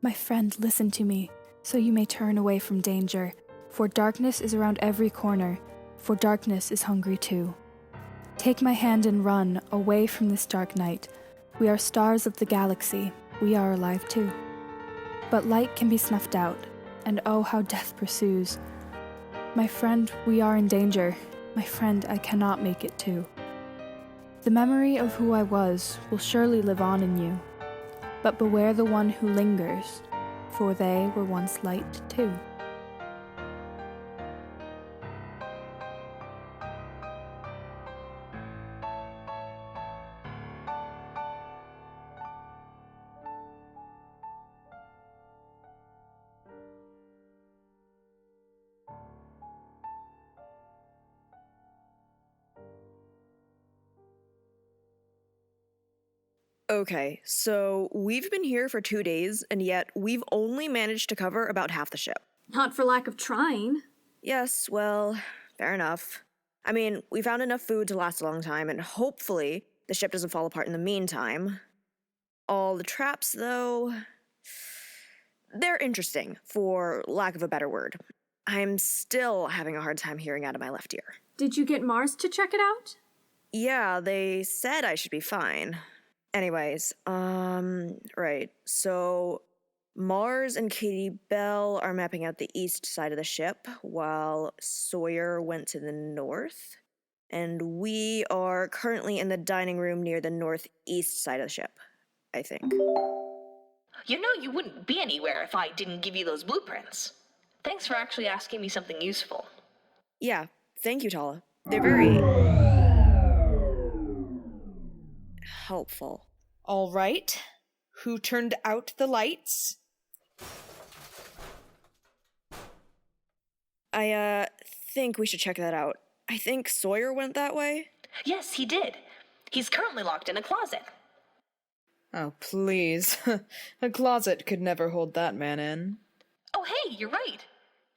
My friend, listen to me, so you may turn away from danger, for darkness is around every corner, for darkness is hungry too. Take my hand and run away from this dark night. We are stars of the galaxy, we are alive too. But light can be snuffed out, and oh how death pursues. My friend, we are in danger. My friend, I cannot make it too. The memory of who I was will surely live on in you. But beware the one who lingers, for they were once light too. Okay, so we've been here for 2 days, and yet we've only managed to cover about half the ship. Not for lack of trying. Yes, well, fair enough. I mean, we found enough food to last a long time, and hopefully the ship doesn't fall apart in the meantime. All the traps, though, they're interesting, for lack of a better word. I'm still having a hard time hearing out of my left ear. Did you get Mars to check it out? Yeah, they said I should be fine. Anyways, right, so Mars and Katie Bell are mapping out the east side of the ship, while Sawyer went to the north, and we are currently in the dining room near the northeast side of the ship, I think. You know you wouldn't be anywhere if I didn't give you those blueprints. Thanks for actually asking me something useful. Yeah, thank you, Tala. They're very helpful. All right. Who turned out the lights? I think we should check that out. I think Sawyer went that way. Yes, he did. He's currently locked in a closet. Oh, please. A closet could never hold that man in. Oh, hey, you're right.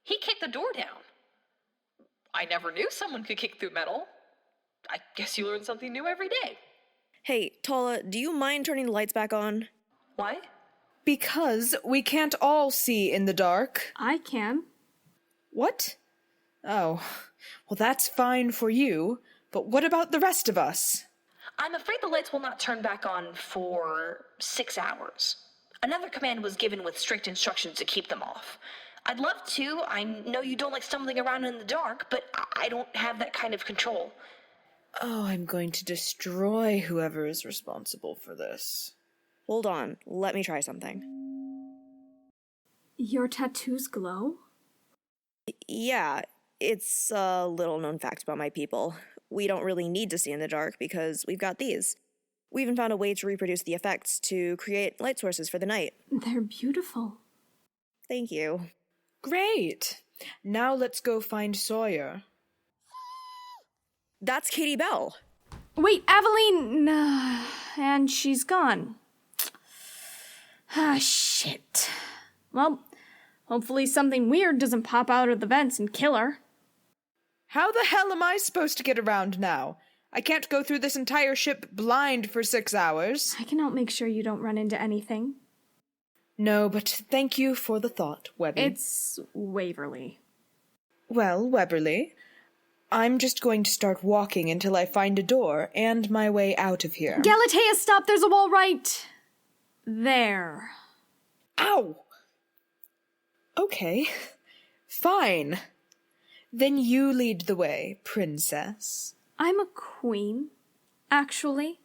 He kicked the door down. I never knew someone could kick through metal. I guess you learn something new every day. Hey, Tala, do you mind turning the lights back on? Why? Because we can't all see in the dark. I can. What? Oh, well that's fine for you, but what about the rest of us? I'm afraid the lights will not turn back on for 6 hours. Another command was given with strict instructions to keep them off. I'd love to. I know you don't like stumbling around in the dark, but I don't have that kind of control. Oh, I'm going to destroy whoever is responsible for this. Hold on, let me try something. Your tattoos glow? Yeah, it's a little known fact about my people. We don't really need to see in the dark because we've got these. We even found a way to reproduce the effects to create light sources for the night. They're beautiful. Thank you. Great! Now let's go find Sawyer. That's Katie Bell. Wait, Aveline! And she's gone. Ah, shit. Well, hopefully something weird doesn't pop out of the vents and kill her. How the hell am I supposed to get around now? I can't go through this entire ship blind for 6 hours. I can help make sure you don't run into anything. No, but thank you for the thought, Webby. It's Waverly. Well, Webberly, I'm just going to start walking until I find a door and my way out of here. Galatea, stop! There's a wall right there. Ow! Okay, fine. Then you lead the way, princess. I'm a queen, actually.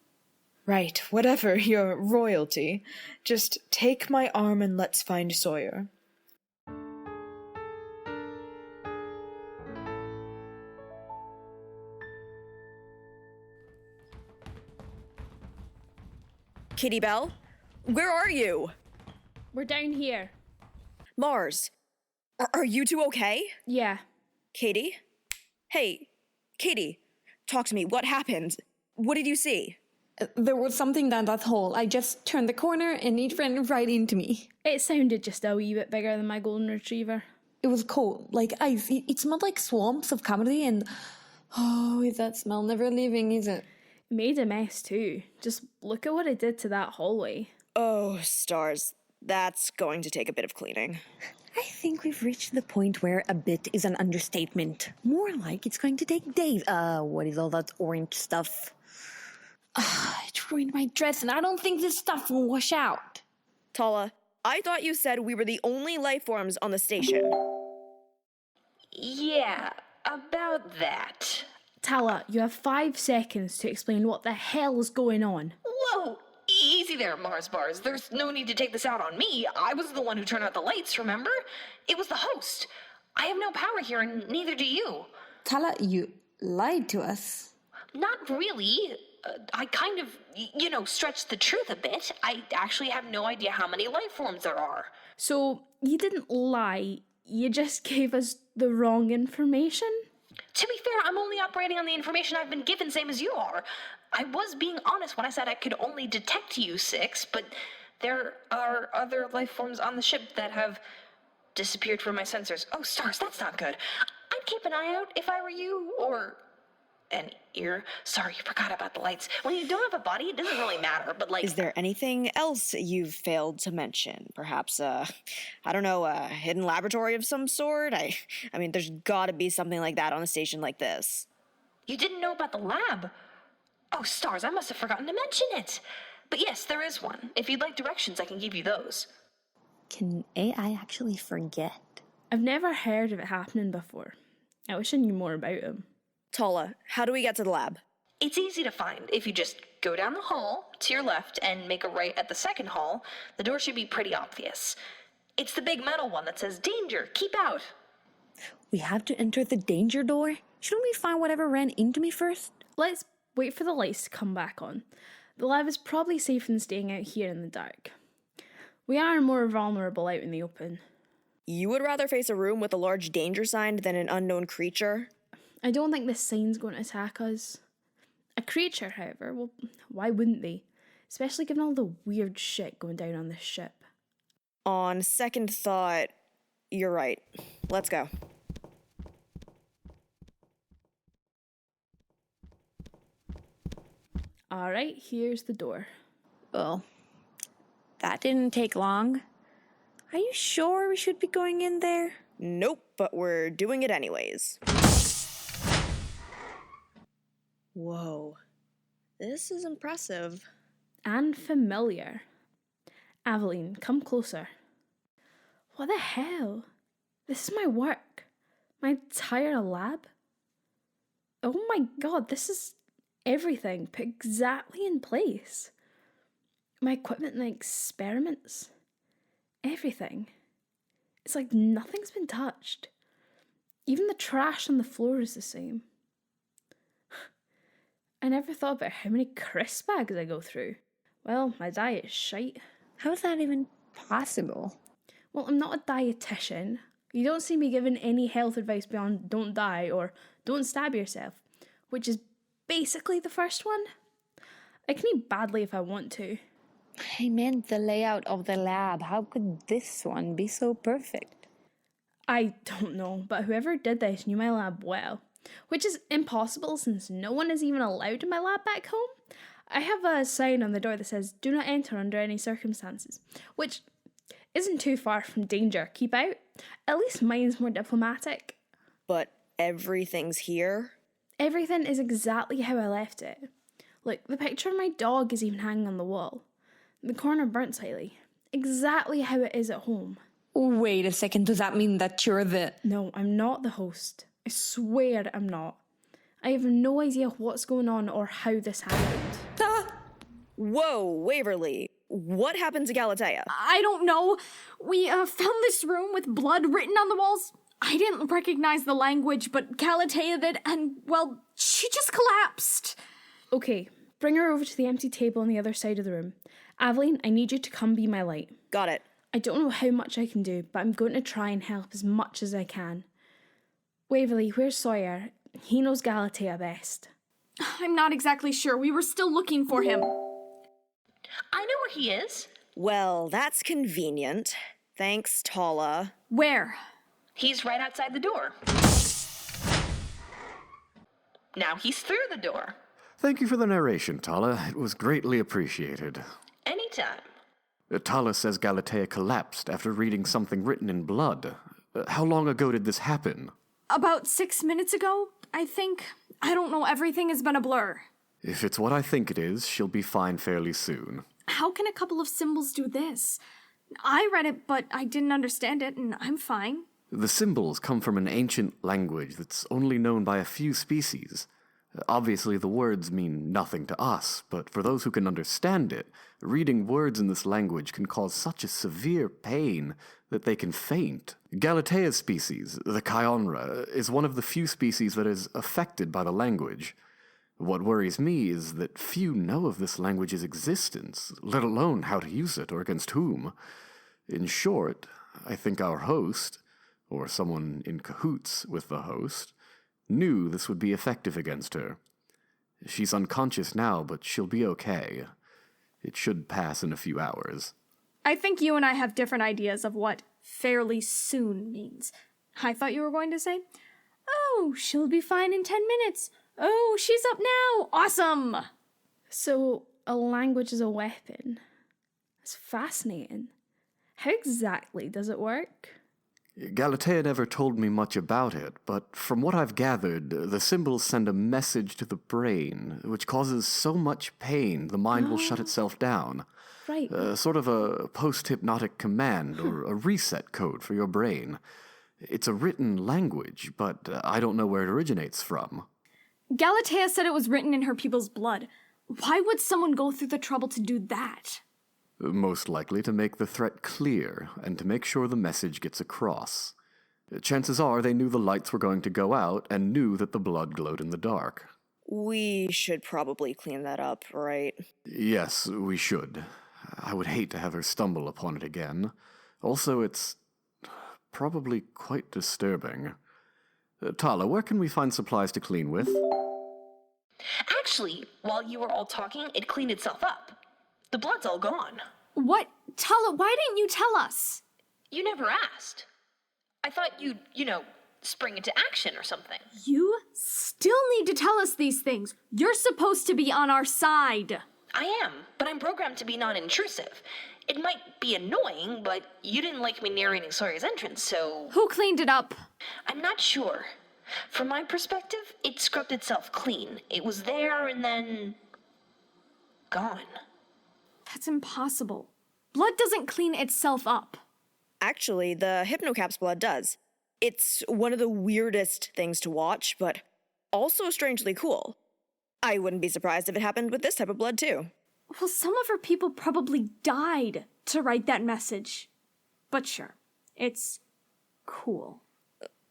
Right, whatever, your royalty. Just take my arm and let's find Sawyer. Katie Bell? Where are you? We're down here. Mars. Are you two okay? Yeah. Katie? Hey, Katie, talk to me. What happened? What did you see? There was something down that hole. I just turned the corner and it ran right into me. It sounded just a wee bit bigger than my golden retriever. It was cold, like ice. It smelled like swamps of comedy and... Oh, is that smell never leaving, is it? It made a mess too. Just look at what it did to that hallway. Oh, stars. That's going to take a bit of cleaning. I think we've reached the point where a bit is an understatement. More like it's going to take days. What is all that orange stuff? It ruined my dress, and I don't think this stuff will wash out. Tala, I thought you said we were the only life forms on the station. Yeah, about that. Tala, you have 5 seconds to explain what the hell is going on. Whoa! Easy there, Mars Bars. There's no need to take this out on me. I was the one who turned out the lights, remember? It was the host. I have no power here, and neither do you. Tala, you lied to us. Not really. I kind of, stretched the truth a bit. I actually have no idea how many life forms there are. So, you didn't lie, you just gave us the wrong information? To be fair, I'm only operating on the information I've been given, same as you are. I was being honest when I said I could only detect you 6, but there are other life forms on the ship that have disappeared from my sensors. Oh, stars, that's not good. I'd keep an eye out if I were you, or an ear. Sorry, forgot about the lights. When you don't have a body, it doesn't really matter, but Is there anything else you've failed to mention? Perhaps, a hidden laboratory of some sort? I mean, there's gotta be something like that on a station like this. You didn't know about the lab? Oh, stars, I must have forgotten to mention it. But yes, there is one. If you'd like directions, I can give you those. Can AI actually forget? I've never heard of it happening before. I wish I knew more about him. Tala, how do we get to the lab? It's easy to find. If you just go down the hall to your left and make a right at the second hall, the door should be pretty obvious. It's the big metal one that says, "Danger, keep out." We have to enter the danger door? Shouldn't we find whatever ran into me first? Let's wait for the lights to come back on. The lab is probably safer than staying out here in the dark. We are more vulnerable out in the open. You would rather face a room with a large danger sign than an unknown creature? I don't think this sign's going to attack us. A creature, however, well, why wouldn't they? Especially given all the weird shit going down on this ship. On second thought, you're right. Let's go. Alright, here's the door. Well, that didn't take long. Are you sure we should be going in there? Nope, but we're doing it anyways. Whoa. This is impressive. And familiar. AVELINE, come closer. What the hell? This is my work. My entire lab? Oh my god, this is everything put exactly in place. My equipment and experiments. Everything. It's like nothing's been touched. Even the trash on the floor is the same. I never thought about how many crisp bags I go through. Well, my diet is shite. How is that even possible? Well, I'm not a dietitian. You don't see me giving any health advice beyond don't die or don't stab yourself, which is basically the first one. I can eat badly if I want to. I meant the layout of the lab. How could this one be so perfect? I don't know, but whoever did this knew my lab well, which is impossible since no one is even allowed in my lab back home. I have a sign on the door that says, "Do not enter under any circumstances," which isn't too far from danger. Keep out. At least mine's more diplomatic. But everything's here? Everything is exactly how I left it. Look, the picture of my dog is even hanging on the wall. The corner burnt slightly. Exactly how it is at home. Wait a second, does that mean that you're the... No, I'm not the host. I swear I'm not. I have no idea what's going on or how this happened. Whoa, Waverly. What happened to Galatea? I don't know. We found this room with blood written on the walls. I didn't recognize the language, but Galatea did, and, well, she just collapsed. Okay, bring her over to the empty table on the other side of the room. AVELINE, I need you to come be my light. Got it. I don't know how much I can do, but I'm going to try and help as much as I can. Waverly, where's Sawyer? He knows Galatea best. I'm not exactly sure. We were still looking for him. I know where he is. Well, that's convenient. Thanks, Tala. Where? He's right outside the door. Now he's through the door. Thank you for the narration, Tala. It was greatly appreciated. Anytime. Tala says Galatea collapsed after reading something written in blood. How long ago did this happen? About 6 minutes ago, I think. I don't know, everything has been a blur. If it's what I think it is, she'll be fine fairly soon. How can a couple of symbols do this? I read it, but I didn't understand it, and I'm fine. The symbols come from an ancient language that's only known by a few species. Obviously, the words mean nothing to us, but for those who can understand it, reading words in this language can cause such a severe pain that they can faint. Galatea's species, the Kionra, is one of the few species that is affected by the language. What worries me is that few know of this language's existence, let alone how to use it or against whom. In short, I think our host, or someone in cahoots with the host, knew this would be effective against her. She's unconscious now, but she'll be okay. It should pass in a few hours. I think you and I have different ideas of what fairly soon means. I thought you were going to say, oh, she'll be fine in 10 minutes. Oh, she's up now. Awesome. So, a language is a weapon. That's fascinating. How exactly does it work? Galatea never told me much about it, but from what I've gathered, the symbols send a message to the brain, which causes so much pain the mind will shut itself down. Right. Sort of a post-hypnotic command or a reset code for your brain. It's a written language, but I don't know where it originates from. Galatea said it was written in her people's blood. Why would someone go through the trouble to do that? Most likely to make the threat clear and to make sure the message gets across. Chances are they knew the lights were going to go out and knew that the blood glowed in the dark. We should probably clean that up, right? Yes, we should. I would hate to have her stumble upon it again. Also, it's probably quite disturbing. Tala, where can we find supplies to clean with? Actually, while you were all talking, it cleaned itself up. The blood's all gone. What? Tala, why didn't you tell us? You never asked. I thought you'd, spring into action or something. You still need to tell us these things. You're supposed to be on our side. I am, but I'm programmed to be non-intrusive. It might be annoying, but you didn't like me narrating Sawyer's entrance, so... Who cleaned it up? I'm not sure. From my perspective, it scrubbed itself clean. It was there and then... gone. That's impossible. Blood doesn't clean itself up. Actually, the hypnocap's blood does. It's one of the weirdest things to watch, but also strangely cool. I wouldn't be surprised if it happened with this type of blood, too. Well, some of her people probably died to write that message. But sure, it's cool.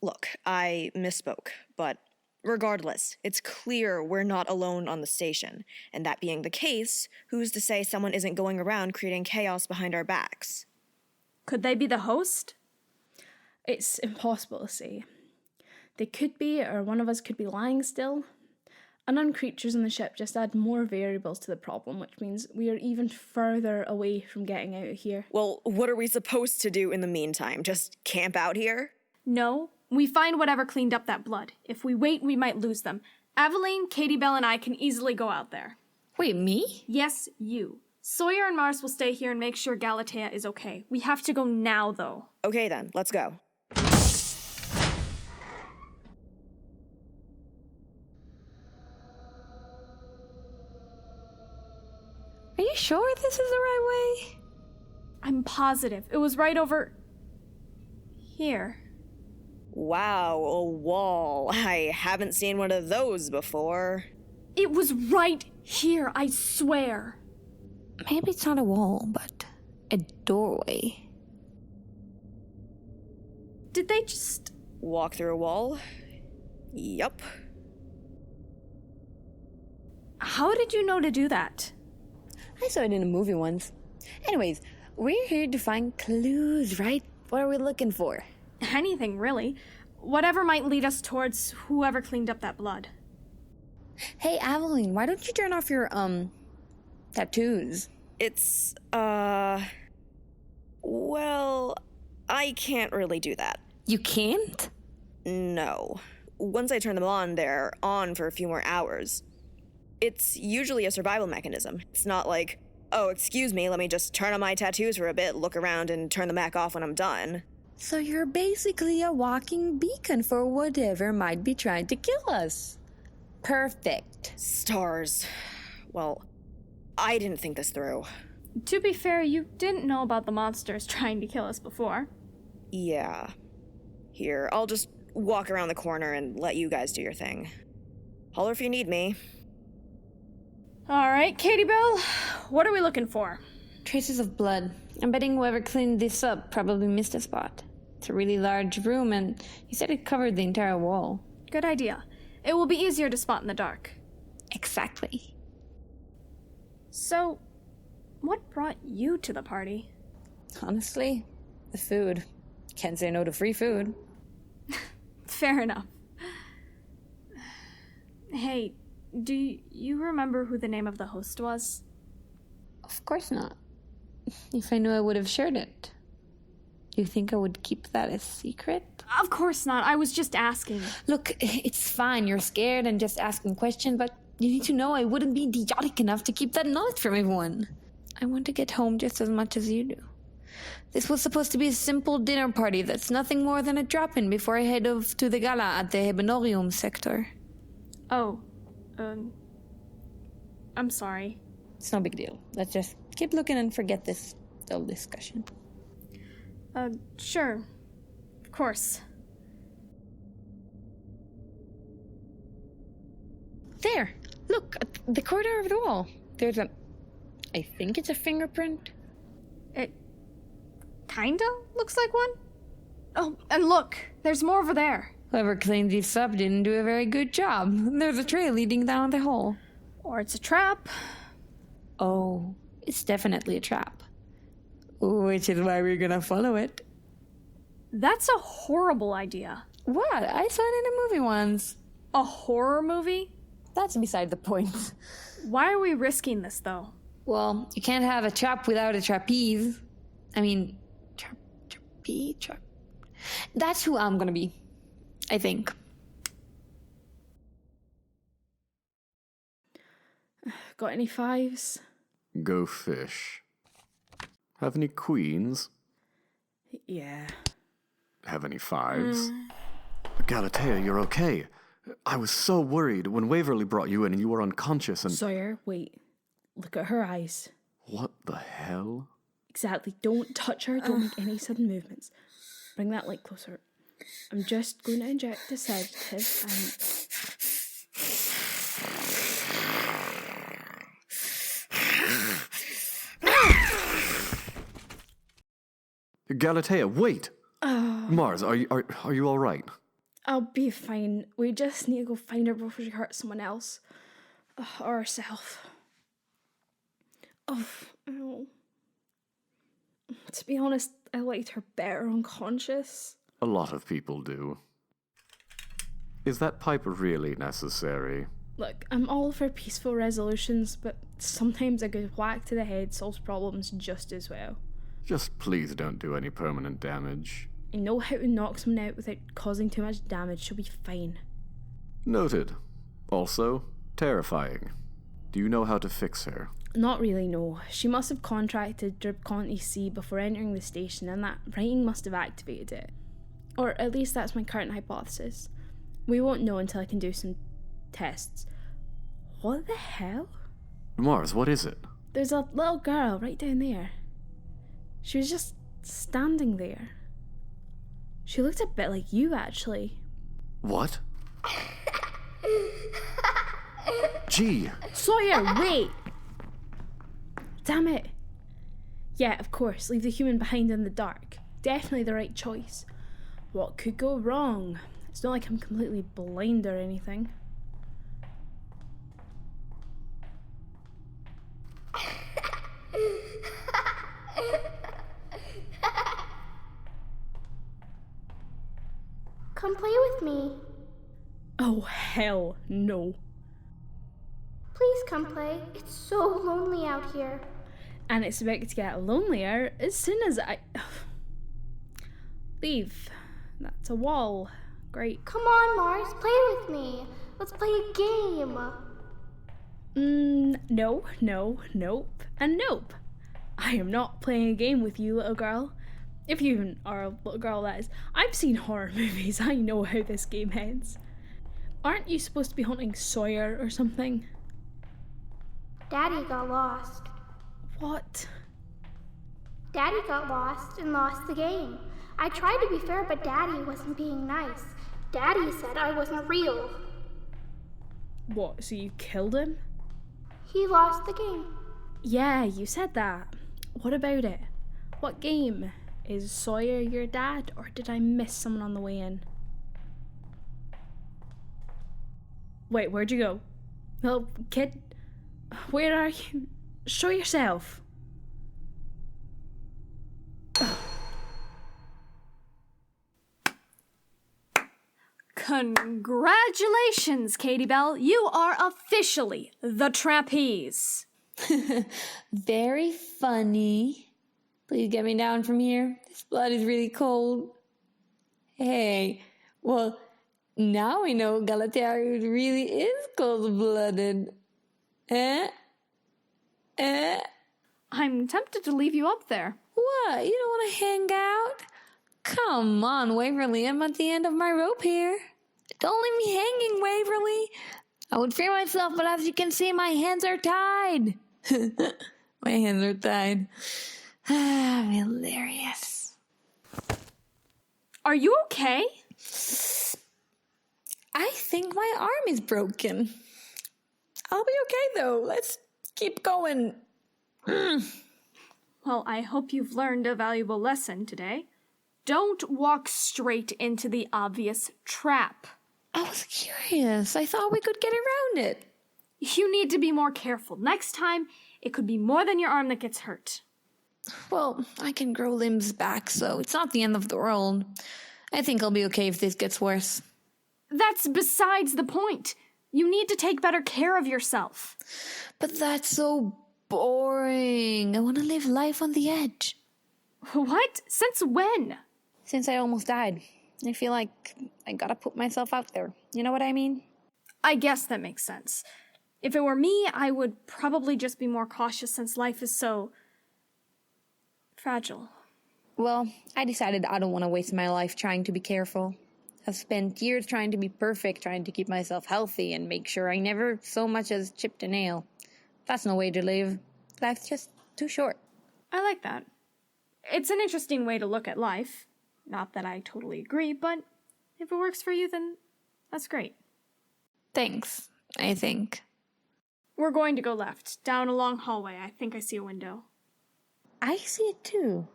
Look, I misspoke, but regardless, it's clear we're not alone on the station. And that being the case, who's to say someone isn't going around creating chaos behind our backs? Could they be the host? It's impossible to say. They could be, or one of us could be lying still. Unknown creatures in the ship just add more variables to the problem, which means we are even further away from getting out of here. Well, what are we supposed to do in the meantime? Just camp out here? No, we find whatever cleaned up that blood. If we wait, we might lose them. Aveline, Katie, Belle, and I can easily go out there. Wait, me? Yes, you. Sawyer and Mars will stay here and make sure Galatea is okay. We have to go now, though. Okay then, let's go. Are you sure this is the right way? I'm positive. It was right over... here. Wow, a wall. I haven't seen one of those before. It was right here, I swear. Maybe it's not a wall, but a doorway. Did they just... Walk through a wall? Yup. How did you know to do that? I saw it in a movie once. Anyways, we're here to find clues, right? What are we looking for? Anything, really. Whatever might lead us towards whoever cleaned up that blood. Hey, Aveline, why don't you turn off your, tattoos? It's, well, I can't really do that. You can't? No. Once I turn them on, they're on for a few more hours. It's usually a survival mechanism. It's not like Oh, excuse me, let me just turn on my tattoos for a bit, look around, and turn them back off when I'm done. So you're basically a walking beacon for whatever might be trying to kill us. Perfect. Stars. Well, I didn't think this through. To be fair, you didn't know about the monsters trying to kill us before. Yeah. Here, I'll just walk around the corner and let you guys do your thing. Holler if you need me. Alright, Katie Belle, what are we looking for? Traces of blood. I'm betting whoever cleaned this up probably missed a spot. It's a really large room, and he said it covered the entire wall. Good idea. It will be easier to spot in the dark. Exactly. So, what brought you to the party? Honestly, the food. Can't say no to free food. Fair enough. Hey, do you remember who the name of the host was? Of course not. If I knew, I would have shared it. You think I would keep that a secret? Of course not. I was just asking. Look, it's fine. You're scared and just asking questions, but you need to know I wouldn't be idiotic enough to keep that knowledge from everyone. I want to get home just as much as you do. This was supposed to be a simple dinner party that's nothing more than a drop-in before I head off to the gala at the Hebonorium sector. Oh, I'm sorry. It's no big deal. Let's just keep looking and forget this dull discussion. Sure. Of course. There! Look, at the corner of the wall. There's I think it's a fingerprint. It kinda looks like one. Oh, and look, there's more over there. Whoever cleaned this up didn't do a very good job. There's a trail leading down the hole. Or it's a trap. Oh, it's definitely a trap. Which is why we're gonna follow it. That's a horrible idea. What? I saw it in a movie once. A horror movie? That's beside the point. Why are we risking this, though? Well, you can't have a trap without a trapeze. I mean, trapeze? That's who I'm gonna be. I think. Got any fives? Go fish. Have any queens? Yeah. Have any fives? Galatea, you're okay. I was so worried when Waverly brought you in and you were unconscious and... Sawyer, wait. Look at her eyes. What the hell? Exactly. Don't touch her. Don't make any sudden movements. Bring that light closer. I'm just going to inject a sedative and... Galatea, wait! Mars, are you all right? I'll be fine. We just need to go find her before she hurts someone else. Or herself. Oh, ow. To be honest, I liked her better unconscious. A lot of people do. Is that pipe really necessary? Look, I'm all for peaceful resolutions, but sometimes a good whack to the head solves problems just as well. Just please don't do any permanent damage. I know how to knock someone out without causing too much damage. She'll be fine. Noted. Also, terrifying. Do you know how to fix her? Not really, no. She must have contracted Dripconti C before entering the station, and that writing must have activated it. Or at least that's my current hypothesis. We won't know until I can do some tests. What the hell? Mars, what is it? There's a little girl right down there. She was just standing there. She looked a bit like you, actually. What? Gee! Sawyer, wait! Damn it. Yeah, of course, leave the human behind in the dark. Definitely the right choice. What could go wrong? It's not like I'm completely blind or anything. Come play with me. Oh, hell no. Please come play. It's so lonely out here. And it's about to get lonelier as soon as I... Leave. That's a wall. Great. Come on, Mars. Play with me. Let's play a game. No, nope, and nope. I am not playing a game with you, little girl. If you even are a little girl, that is. I've seen horror movies. I know how this game ends. Aren't you supposed to be hunting Sawyer or something? Daddy got lost. What? Daddy got lost and lost the game. I tried to be fair, but Daddy wasn't being nice. Daddy said I wasn't real. What, so you killed him? He lost the game. Yeah, you said that. What about it? What game? Is Sawyer your dad, or did I miss someone on the way in? Wait, where'd you go? Well, kid, where are you? Show yourself. Congratulations, Katie Bell. You are officially the trapeze. Very funny. Please get me down from here. This blood is really cold. Hey, well, now we know Galatea really is cold-blooded. I'm tempted to leave you up there. What? You don't want to hang out? Come on, Waverly. I'm at the end of my rope here. Don't leave me hanging, Waverly. I would free myself, but as you can see, my hands are tied. My hands are tied. Hilarious. Are you okay? I think my arm is broken. I'll be okay, though. Let's keep going. Well, I hope you've learned a valuable lesson today. Don't walk straight into the obvious trap. I was curious. I thought we could get around it. You need to be more careful. Next time, it could be more than your arm that gets hurt. Well, I can grow limbs back, so it's not the end of the world. I think I'll be okay if this gets worse. That's besides the point. You need to take better care of yourself. But that's so boring. I want to live life on the edge. What? Since when? Since I almost died. I feel like I gotta put myself out there. You know what I mean? I guess that makes sense. If it were me, I would probably just be more cautious since life is so fragile. Well, I decided I don't want to waste my life trying to be careful. I've spent years trying to be perfect, trying to keep myself healthy and make sure I never so much as chipped a nail. That's no way to live. Life's just too short. I like that. It's an interesting way to look at life. Not that I totally agree, but if it works for you, then that's great. Thanks, I think. We're going to go left, down a long hallway. I think I see a window. I see it too.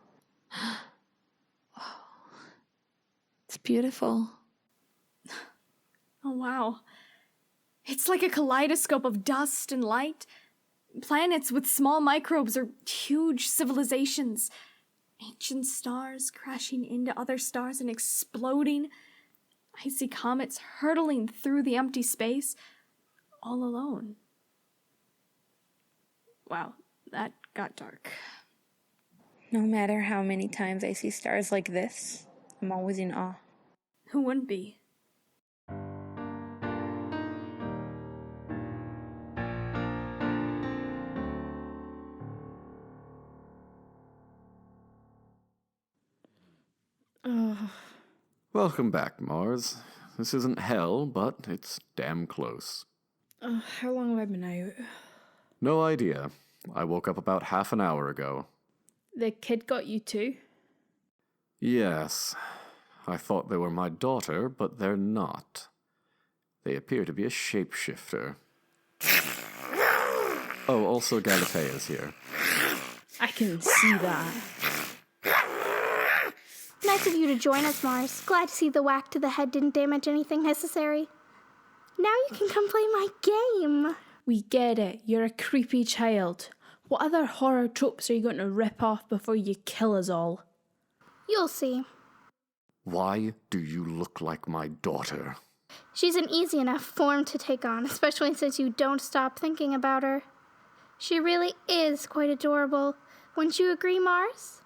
It's beautiful. Oh, wow. It's like a kaleidoscope of dust and light. Planets with small microbes or huge civilizations. Ancient stars crashing into other stars and exploding. I see comets hurtling through the empty space, all alone. Wow, that got dark. No matter how many times I see stars like this, I'm always in awe. Who wouldn't be? Welcome back, Mars. This isn't hell, but it's damn close. How long have I been out? No idea. I woke up about half an hour ago. The kid got you too? Yes. I thought they were my daughter, but they're not. They appear to be a shapeshifter. Oh, also Galatea's here. I can see that. Nice of you to join us, Mars. Glad to see the whack to the head didn't damage anything necessary. Now you can come play my game. We get it. You're a creepy child. What other horror tropes are you going to rip off before you kill us all? You'll see. Why do you look like my daughter? She's an easy enough form to take on, especially since you don't stop thinking about her. She really is quite adorable. Wouldn't you agree, Mars?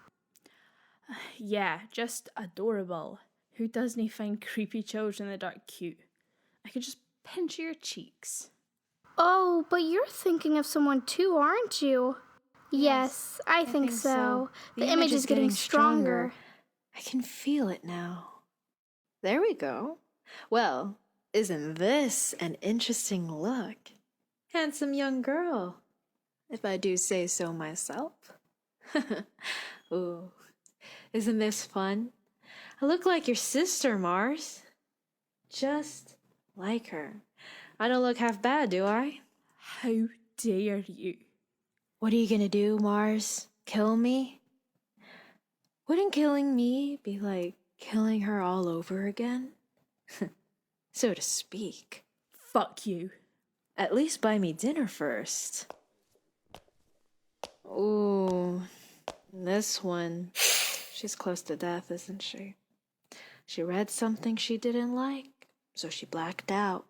Yeah, just adorable. Who doesn't find creepy children in the dark cute? I could just pinch your cheeks. Oh, but you're thinking of someone too, aren't you? Yes, I think so. The image is getting stronger. I can feel it now. There we go. Well, isn't this an interesting look? Handsome young girl, if I do say so myself. Ooh, isn't this fun? I look like your sister, Mars. Just like her. I don't look half bad, do I? How dare you? What are you gonna do, Mars? Kill me? Wouldn't killing me be like killing her all over again? So to speak. Fuck you. At least buy me dinner first. Ooh, this one. She's close to death, isn't she? She read something she didn't like, so she blacked out.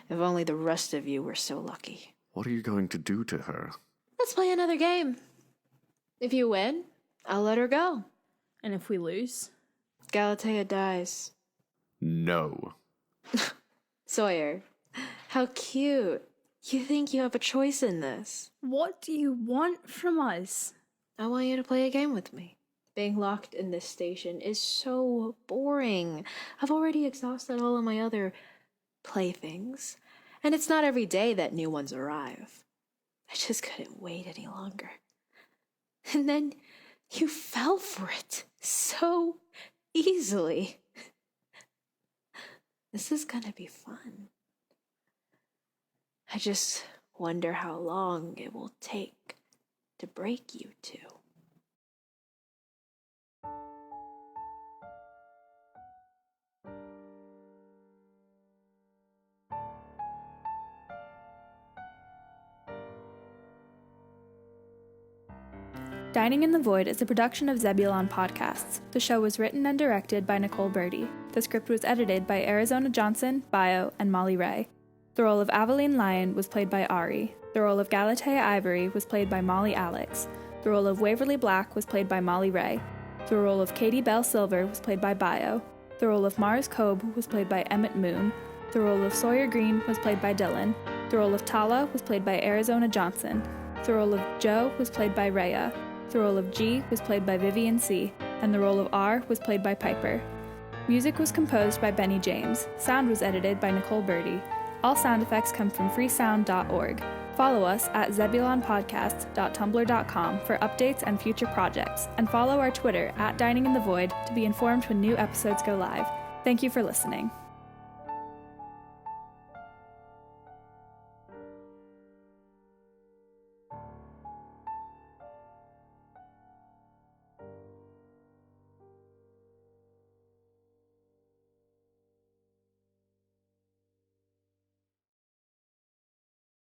If only the rest of you were so lucky. What are you going to do to her? Let's play another game. If you win, I'll let her go. And if we lose? Galatea dies. No. Sawyer, how cute. You think you have a choice in this. What do you want from us? I want you to play a game with me. Being locked in this station is so boring. I've already exhausted all of my other playthings, and it's not every day that new ones arrive. I just couldn't wait any longer. And then you fell for it so easily. This is gonna be fun. I just wonder how long it will take to break you two. Dining in the Void is a production of Zebulon Podcasts. The show was written and directed by Nicole Birdy. The script was edited by Arizona Jonson, Bio, and Molly Ray. The role of AVELINE Lion was played by Ari. The role of Galatea Ivory was played by Molly Alex. The role of Waverly Black was played by Molly Ray. The role of Katie Bell Silver was played by Bio. The role of Mars Cobe was played by Emmett Moon. The role of Sawyer Green was played by Dylan. The role of Tala was played by Arizona Jonson. The role of Joe was played by Rhea. The role of G was played by Vivian C, and the role of R was played by Piper. Music was composed by Benny James. Sound was edited by Nicole Birdy. All sound effects come from freesound.org. Follow us at zebulonpodcast.tumblr.com for updates and future projects, and follow our Twitter at Dining in the Void to be informed when new episodes go live. Thank you for listening.